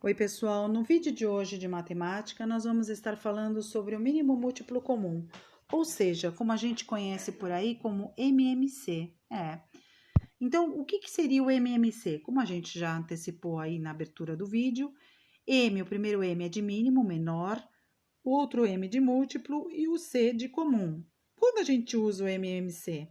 Oi, pessoal! No vídeo de hoje de matemática, nós vamos estar falando sobre o mínimo múltiplo comum, ou seja, como a gente conhece por aí como MMC. Então, o que seria o MMC? Como a gente já antecipou aí na abertura do vídeo, o primeiro M é de mínimo, menor, o outro M de múltiplo e o C de comum. Quando a gente usa o MMC?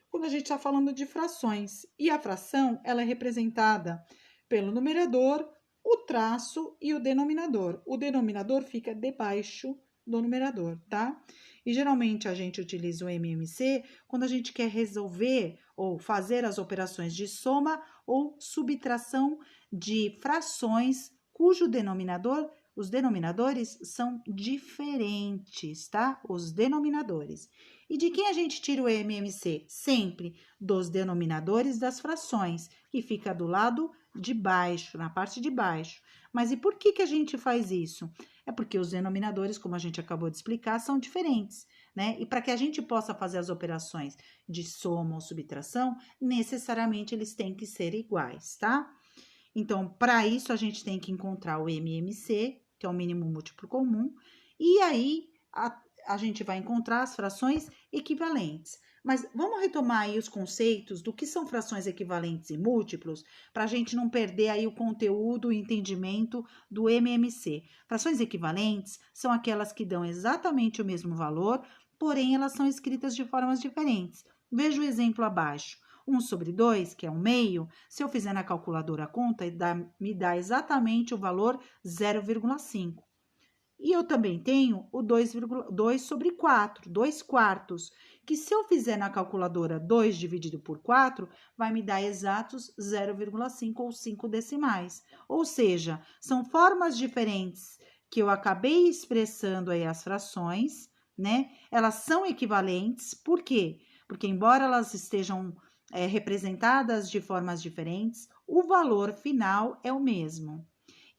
Quando a gente está falando de frações, e a fração ela é representada pelo numerador, o traço e o denominador. O denominador fica debaixo do numerador, tá? E geralmente a gente utiliza o MMC quando a gente quer resolver ou fazer as operações de soma ou subtração de frações cujo denominador, os denominadores são diferentes, tá? Os denominadores. E de quem a gente tira o MMC? Sempre dos denominadores das frações, que fica do lado de baixo, na parte de baixo. Mas e por que a gente faz isso? É porque os denominadores, como a gente acabou de explicar, são diferentes, né? E para que a gente possa fazer as operações de soma ou subtração, necessariamente eles têm que ser iguais, tá? Então, para isso, a gente tem que encontrar o MMC, que é o mínimo múltiplo comum, e aí a gente vai encontrar as frações equivalentes. Mas vamos retomar aí os conceitos do que são frações equivalentes e múltiplos, para a gente não perder aí o conteúdo, o entendimento do MMC. Frações equivalentes são aquelas que dão exatamente o mesmo valor, porém elas são escritas de formas diferentes. Veja o exemplo abaixo. 1 sobre 2, que é 1/2, se eu fizer na calculadora a conta, me dá exatamente o valor 0,5. E eu também tenho o 2 sobre 4, 2 quartos, que se eu fizer na calculadora 2 dividido por 4, vai me dar exatos 0,5 ou 5 decimais. Ou seja, são formas diferentes que eu acabei expressando aí as frações, né? Elas são equivalentes, por quê? Porque embora elas estejam representadas de formas diferentes, o valor final é o mesmo.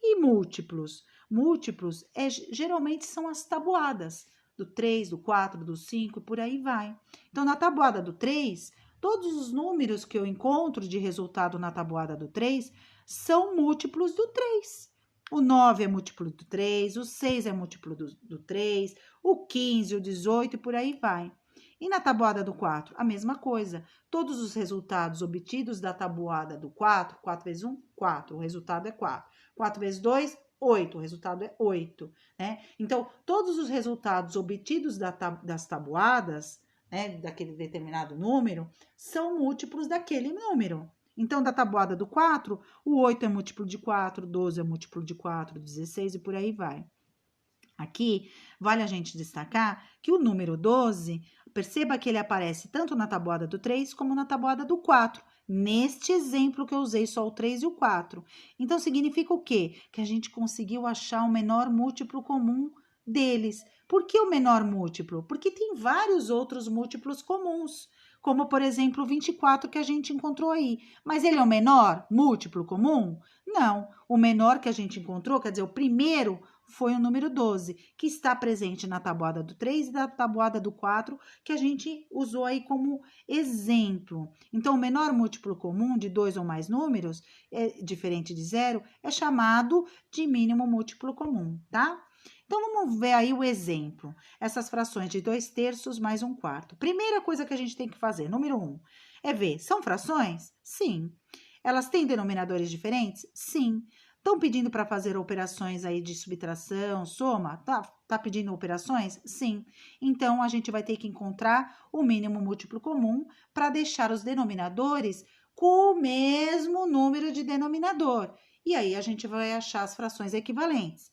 E múltiplos? Múltiplos geralmente são as tabuadas, do 3, do 4, do 5 e por aí vai. Então, na tabuada do 3, todos os números que eu encontro de resultado na tabuada do 3 são múltiplos do 3. O 9 é múltiplo do 3, o 6 é múltiplo do 3, o 15, o 18 e por aí vai. E na tabuada do 4, a mesma coisa. Todos os resultados obtidos da tabuada do 4, 4 vezes 1, 4, o resultado é 4. 4 vezes 2, 8, o resultado é 8, né? Então, todos os resultados obtidos das tabuadas, né, daquele determinado número, são múltiplos daquele número. Então, da tabuada do 4, o 8 é múltiplo de 4, 12 é múltiplo de 4, 16 e por aí vai. Aqui, vale a gente destacar que o número 12, perceba que ele aparece tanto na tabuada do 3 como na tabuada do 4. Neste exemplo que eu usei só o 3 e o 4. Então, significa o quê? Que a gente conseguiu achar o menor múltiplo comum deles. Por que o menor múltiplo? Porque tem vários outros múltiplos comuns, como, por exemplo, o 24 que a gente encontrou aí. Mas ele é o menor múltiplo comum? Não. O menor que a gente encontrou, quer dizer, o primeiro foi o número 12, que está presente na tabuada do 3 e na tabuada do 4, que a gente usou aí como exemplo. Então, o menor múltiplo comum de 2 ou mais números, diferente de 0, é chamado de mínimo múltiplo comum, tá? Então, vamos ver aí o exemplo. Essas frações de 2/3 mais 1/4. Primeira coisa que a gente tem que fazer, número 1, é ver, são frações? Sim. Elas têm denominadores diferentes? Sim. Estão pedindo para fazer operações aí de subtração, soma? Tá pedindo operações? Sim. Então, a gente vai ter que encontrar o mínimo múltiplo comum para deixar os denominadores com o mesmo número de denominador. E aí, a gente vai achar as frações equivalentes.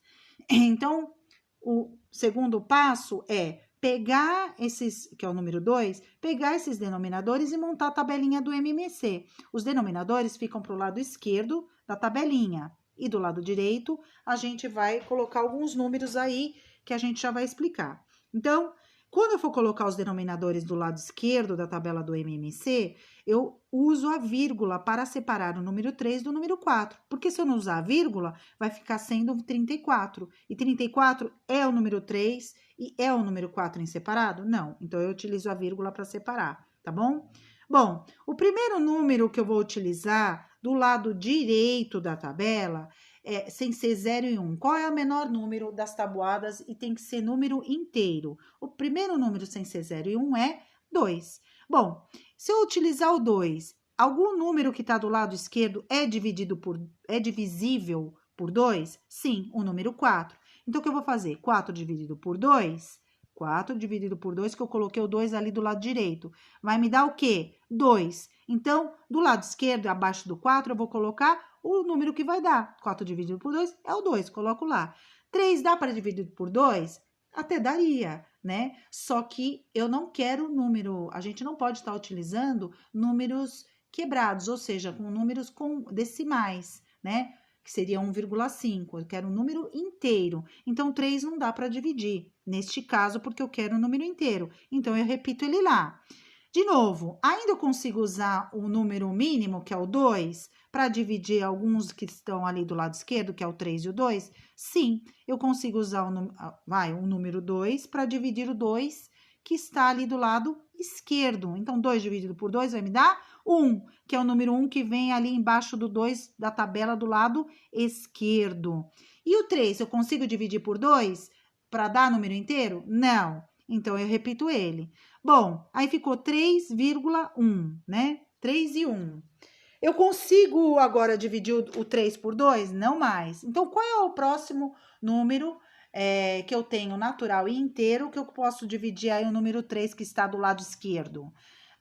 Então, o segundo passo é pegar esses, que é o número 2, pegar esses denominadores e montar a tabelinha do MMC. Os denominadores ficam para o lado esquerdo da tabelinha. E do lado direito, a gente vai colocar alguns números aí que a gente já vai explicar. Então, quando eu for colocar os denominadores do lado esquerdo da tabela do MMC, eu uso a vírgula para separar o número 3 do número 4. Porque se eu não usar a vírgula, vai ficar sendo 34. E 34 é o número 3 e é o número 4 em separado? Não. Então, eu utilizo a vírgula para separar, tá bom? Bom, o primeiro número que eu vou utilizar do lado direito da tabela sem ser 0 e 1. Qual é o menor número das tabuadas e tem que ser número inteiro? O primeiro número sem ser 0 e 1 é 2. Bom, se eu utilizar o 2, algum número que está do lado esquerdo é divisível por 2? Sim, o número 4. Então, o que eu vou fazer? 4 dividido por 2... 4 dividido por 2, que eu coloquei o 2 ali do lado direito. Vai me dar o quê? 2. Então, do lado esquerdo, abaixo do 4, eu vou colocar o número que vai dar. 4 dividido por 2 é o 2, coloco lá. 3 dá para dividir por 2? Até daria, né? Só que eu não quero número, a gente não pode estar utilizando números quebrados, ou seja, com números com decimais, né? Que seria 1,5. Eu quero um número inteiro. Então, 3 não dá para dividir. Neste caso, porque eu quero um número inteiro. Então, eu repito ele lá. De novo, ainda eu consigo usar o número mínimo, que é o 2, para dividir alguns que estão ali do lado esquerdo, que é o 3 e o 2? Sim, eu consigo usar o número 2 para dividir o 2 que está ali do lado esquerdo. Então, 2 dividido por 2 vai me dar 1, que é o número 1 que vem ali embaixo do 2 da tabela do lado esquerdo. E o 3, eu consigo dividir por 2 para dar número inteiro? Não. Então, eu repito ele. Bom, aí ficou 3,1, né? 3 e 1. Eu consigo agora dividir o 3 por 2? Não mais. Então, qual é o próximo número que eu tenho natural e inteiro que eu posso dividir aí o número 3 que está do lado esquerdo?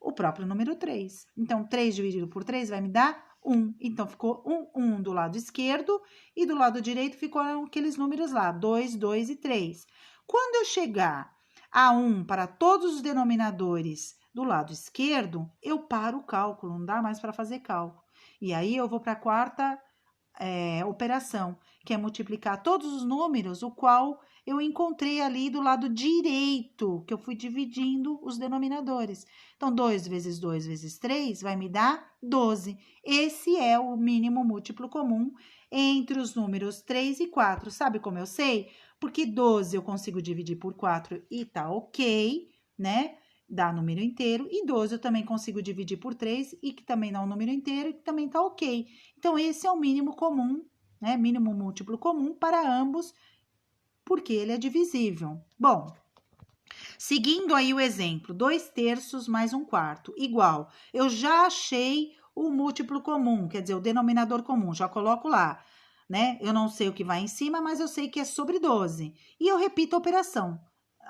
O próprio número 3. Então, 3 dividido por 3 vai me dar 1. Então, ficou 1 do lado esquerdo e do lado direito ficou aqueles números lá, 2, 2 e 3. Quando eu chegar a 1 para todos os denominadores do lado esquerdo, eu paro o cálculo, não dá mais para fazer cálculo. E aí, eu vou para a quarta operação, que é multiplicar todos os números, o qual eu encontrei ali do lado direito, que eu fui dividindo os denominadores. Então, 2 vezes 2 vezes 3 vai me dar 12. Esse é o mínimo múltiplo comum entre os números 3 e 4. Sabe como eu sei? Porque 12 eu consigo dividir por 4 e tá ok, né? Dá número inteiro, e 12 eu também consigo dividir por 3 e que também dá um número inteiro e que também tá ok. Então, esse é o mínimo comum, né? Mínimo múltiplo comum para ambos, porque ele é divisível. Bom, seguindo aí o exemplo, 2/3 mais 1/4, igual. Eu já achei o múltiplo comum, quer dizer, o denominador comum, já coloco lá, né? Eu não sei o que vai em cima, mas eu sei que é sobre 12. E eu repito a operação.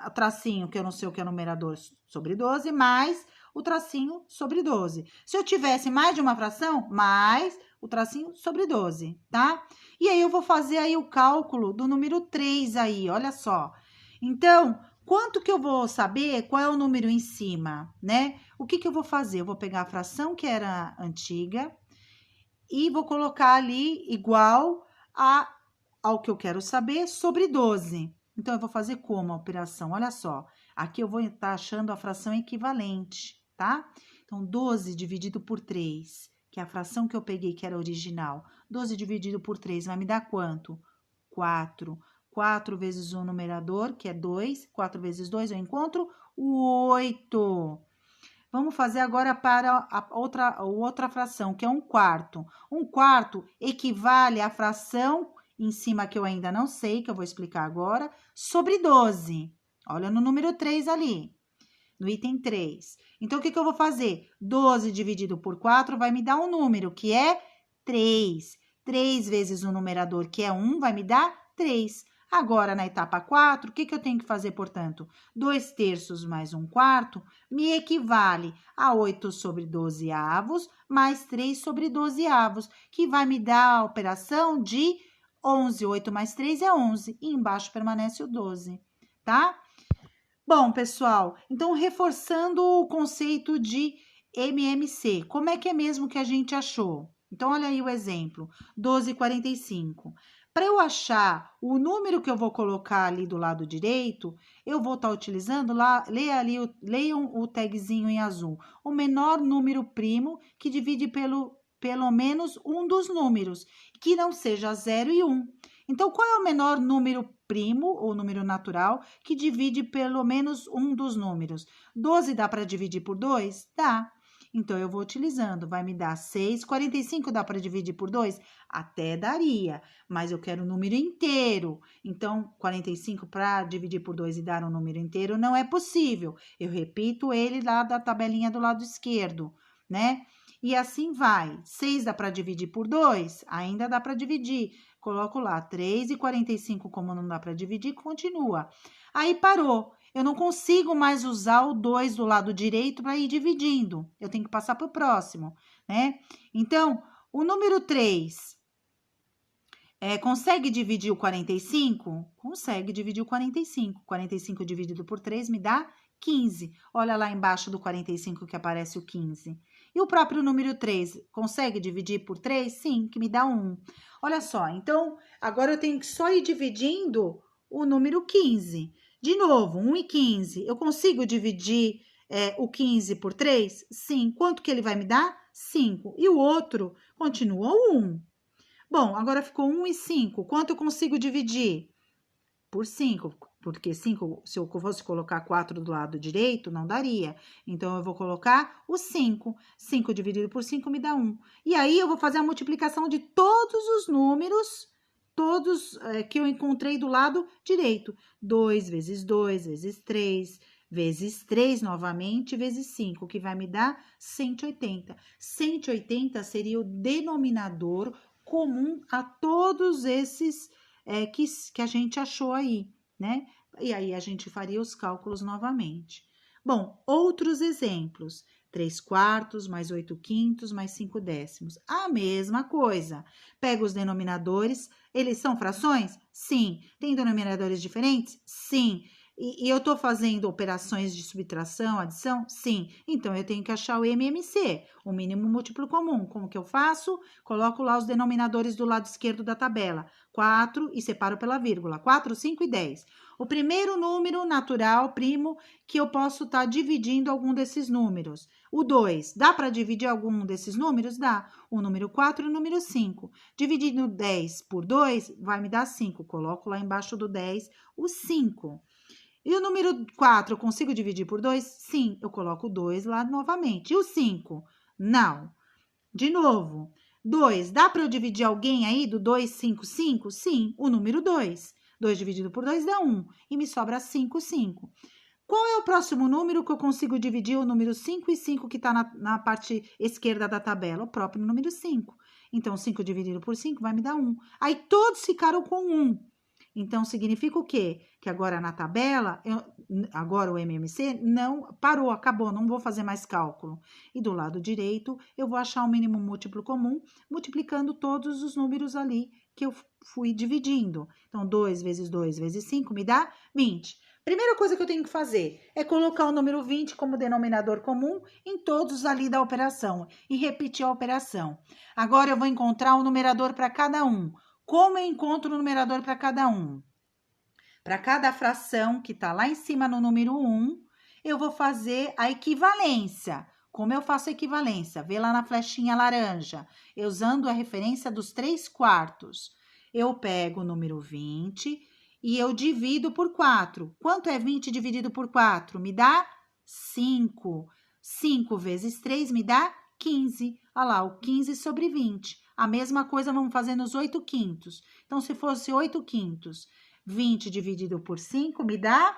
O tracinho, que eu não sei o que é numerador, sobre 12, mais o tracinho sobre 12. Se eu tivesse mais de uma fração, mais o tracinho sobre 12, tá? E aí, eu vou fazer aí o cálculo do número 3 aí, olha só. Então, quanto que eu vou saber qual é o número em cima, né? O que eu vou fazer? Eu vou pegar a fração que era antiga e vou colocar ali igual ao que eu quero saber sobre 12. Então, eu vou fazer como a operação? Olha só, aqui eu vou estar achando a fração equivalente, tá? Então, 12 dividido por 3, que é a fração que eu peguei, que era original. 12 dividido por 3 vai me dar quanto? 4. 4 vezes o numerador, que é 2. 4 vezes 2 eu encontro o 8. Vamos fazer agora para a outra fração, que é 1/4. 1/4 equivale à fração em cima que eu ainda não sei, que eu vou explicar agora, sobre 12. Olha no número 3 ali, no item 3. Então, o que eu vou fazer? 12 dividido por 4 vai me dar um número, que é 3. 3 vezes o numerador, que é 1, vai me dar 3. Agora, na etapa 4, o que eu tenho que fazer, portanto? 2/3 mais 1/4 me equivale a 8 sobre 12 avos, mais 3 sobre 12 avos, que vai me dar a operação de 11. 8 mais 3 é 11, e embaixo permanece o 12, tá? Bom, pessoal, então, reforçando o conceito de MMC, como é que é mesmo que a gente achou? Então, olha aí o exemplo, 12,45. Para eu achar o número que eu vou colocar ali do lado direito, eu vou estar utilizando lá, leiam o tagzinho em azul, o menor número primo que divide pelo menos um dos números, que não seja 0 e 1. Então, qual é o menor número primo, ou número natural, que divide pelo menos um dos números? 12 dá para dividir por 2? Dá. Então, eu vou utilizando. Vai me dar 6. 45 dá para dividir por 2? Até daria, mas eu quero um número inteiro. Então, 45 para dividir por 2 e dar um número inteiro não é possível. Eu repito ele lá da tabelinha do lado esquerdo, né? E assim vai. 6 dá para dividir por 2? Ainda dá para dividir. Coloco lá 3 e 45, como não dá para dividir, continua. Aí parou. Eu não consigo mais usar o 2 do lado direito para ir dividindo. Eu tenho que passar para o próximo, né? Então, o número 3 consegue dividir o 45? Consegue dividir o 45. 45 dividido por 3 me dá 15. Olha lá embaixo do 45 que aparece o 15. E o próprio número 3 consegue dividir por 3? Sim, que me dá 1. Olha só, então agora eu tenho que só ir dividindo o número 15. De novo, 1 e 15. Eu consigo dividir o 15 por 3? Sim. Quanto que ele vai me dar? 5. E o outro continua 1. Bom, agora ficou 1 e 5. Quanto eu consigo dividir? Por 5, porque 5, se eu fosse colocar 4 do lado direito, não daria. Então, eu vou colocar o 5. 5 dividido por 5 me dá 1. E aí, eu vou fazer a multiplicação de todos os números, todos que eu encontrei do lado direito. 2 vezes 2 vezes 3, vezes 3 novamente, vezes 5, que vai me dar 180. 180 seria o denominador comum a todos esses que a gente achou aí, né? E aí a gente faria os cálculos novamente. Bom, outros exemplos. 3 quartos mais 8 quintos mais 5 décimos. A mesma coisa. Pega os denominadores. Eles são frações? Sim. Tem denominadores diferentes? Sim. E eu estou fazendo operações de subtração, adição? Sim. Então, eu tenho que achar o MMC, o mínimo múltiplo comum. Como que eu faço? Coloco lá os denominadores do lado esquerdo da tabela. 4 e separo pela vírgula. 4, 5 e 10. O primeiro número natural, primo, que eu posso estar dividindo algum desses números. O 2, dá para dividir algum desses números? Dá. O número 4 e o número 5. Dividindo 10 por 2, vai me dar 5. Coloco lá embaixo do 10 o 5. E o número 4, eu consigo dividir por 2? Sim, eu coloco o 2 lá novamente. E o 5? Não. De novo, 2, dá para eu dividir alguém aí do 2, 5, 5? Sim, o número 2. 2 dividido por 2 dá 1. E me sobra 5, 5. Qual é o próximo número que eu consigo dividir o número 5 e 5 que está na parte esquerda da tabela? O próprio número 5. Então, 5 dividido por 5 vai me dar 1. Aí, todos ficaram com 1. Então, significa o quê? Que agora na tabela, agora o MMC não parou, acabou, não vou fazer mais cálculo. E do lado direito, eu vou achar o mínimo múltiplo comum, multiplicando todos os números ali que eu fui dividindo. Então, 2 vezes 2 vezes 5 me dá 20. Primeira coisa que eu tenho que fazer é colocar o número 20 como denominador comum em todos ali da operação e repetir a operação. Agora, eu vou encontrar o numerador para cada um. Como eu encontro o numerador para cada um? Para cada fração que está lá em cima no número 1, eu vou fazer a equivalência. Como eu faço a equivalência? Vê lá na flechinha laranja, eu usando a referência dos 3 quartos. Eu pego o número 20 e eu divido por 4. Quanto é 20 dividido por 4? Me dá 5. 5 vezes 3 me dá 15. Olha lá, o 15 sobre 20. A mesma coisa vamos fazer nos 8 quintos. Então, se fosse 8 quintos, 20 dividido por 5 me dá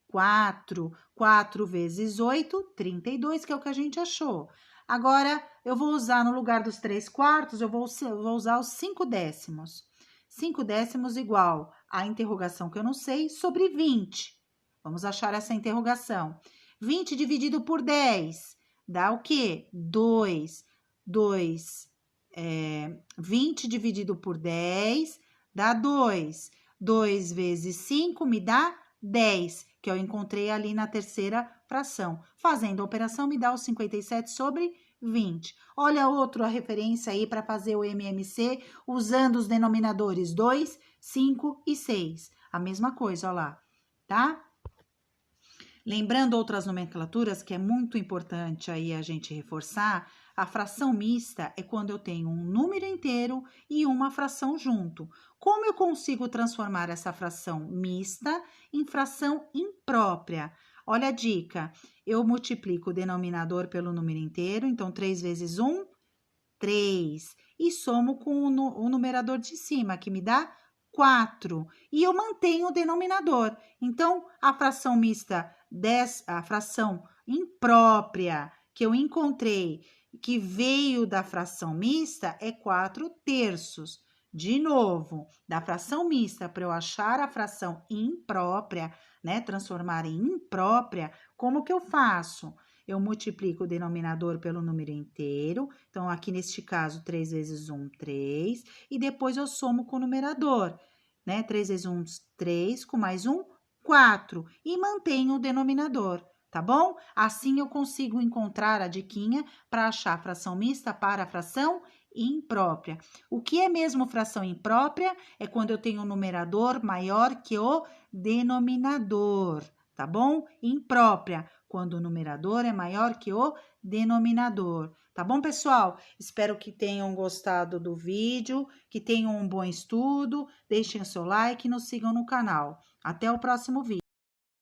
4. 4 vezes 8, 32, que é o que a gente achou. Agora, eu vou usar no lugar dos 3 quartos, eu vou usar os 5 décimos. 5 décimos igual a interrogação que eu não sei sobre 20. Vamos achar essa interrogação. 20 dividido por 10 dá o quê? 2. 20 dividido por 10 dá 2. 2 vezes 5 me dá 10, que eu encontrei ali na terceira fração. Fazendo a operação, me dá os 57 sobre 20. Olha outra referência aí para fazer o MMC, usando os denominadores 2, 5 e 6. A mesma coisa, olha lá, tá? Lembrando outras nomenclaturas que é muito importante aí a gente reforçar, a fração mista é quando eu tenho um número inteiro e uma fração junto. Como eu consigo transformar essa fração mista em fração imprópria? Olha a dica. Eu multiplico o denominador pelo número inteiro, então 3 vezes 1, 3. E somo com o numerador de cima, que me dá 4. E eu mantenho o denominador. Então, a fração mista, a fração imprópria que eu encontrei, que veio da fração mista, é 4/3. De novo, da fração mista, para eu achar a fração imprópria, né, transformar em imprópria, como que eu faço? Eu multiplico o denominador pelo número inteiro, então aqui neste caso, 3 vezes 1, 3, e depois eu somo com o numerador, né, 3 vezes 1, 3, com mais 1, 4, e mantenho o denominador, tá bom? Assim eu consigo encontrar a diquinha para achar a fração mista para a fração imprópria. O que é mesmo fração imprópria? É quando eu tenho um numerador maior que o denominador, tá bom? Imprópria, quando o numerador é maior que o denominador. Tá bom, pessoal? Espero que tenham gostado do vídeo, que tenham um bom estudo. Deixem o seu like e nos sigam no canal. Até o próximo vídeo.